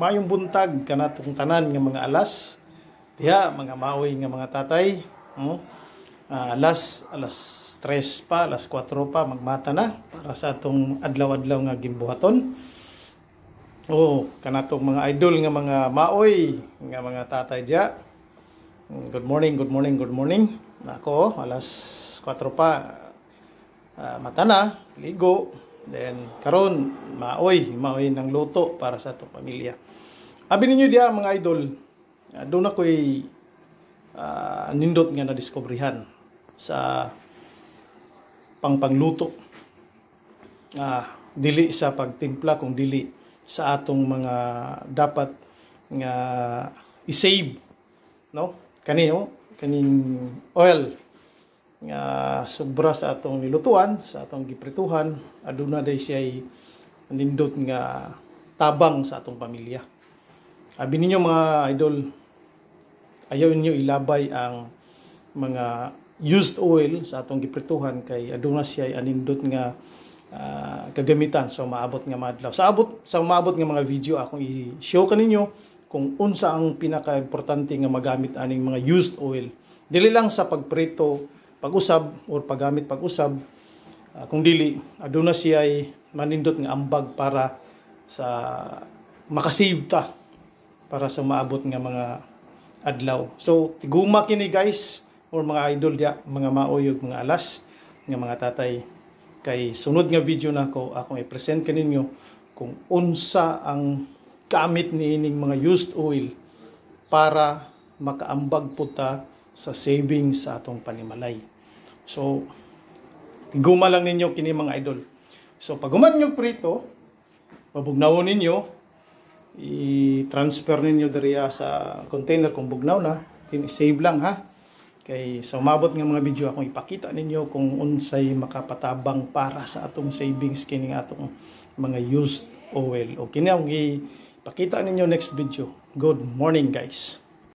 Maayong buntag kanatong tanan nga mga alas. Diha mga maoy nga mga tatay. Alas 3 pa, alas 4 pa magmata na para sa atong adlaw-adlaw nga gimbuhaton. Kanatong mga idol nga mga maoy nga mga tatay diha. Good morning, good morning, good morning. Ako, alas 4 pa mata na, ligo. Then karon maoy ng luto para sa atong pamilya. Abi ninyo diha mga idol, doon ako'y nindot nga na-discoveryhan sa pangluto. Dili sa pagtimpla kung dili sa atong mga dapat nga i-save, no? Kaning oil nga sobra sa atong nilutuan, sa atong giprituhan, aduna day siya nindot nga tabang sa atong pamilya. Abi ninyo mga idol, ayaw ninyo ilabay ang mga used oil sa atong giprituhan kay aduna siya anindot nga kagamitan sa maabot nga madlaw. Sa maabot nga mga video akong i-show kaninyo kung unsa ang pinaka-importante nga magamit aning mga used oil. Dili lang sa pagprito, pag-usab or paggamit pag-usab, kung dili aduna siya manindot nga ambag para sa makasave ta para sa maabot nga mga adlaw. So tiguma kini guys or mga idol dia, mga maoy ug mga alas nga mga tatay, kay sunod nga video nako akong i-present kaninyo kung unsa ang gamit niining mga used oil para makaambag po ta sa savings sa atong panimalay. So tiguma lang ninyo kini mga idol. So pag human nyo prito, mabugnawon ninyo, i-transfer ninyo diriya sa container kung bugnaw na, save lang ha. Kay sa umabot nga mga video akong ipakita ninyo kung unsay makapatabang para sa atong savings kini atong mga used oil. O kini ang ipakita ninyo next video. Good morning guys.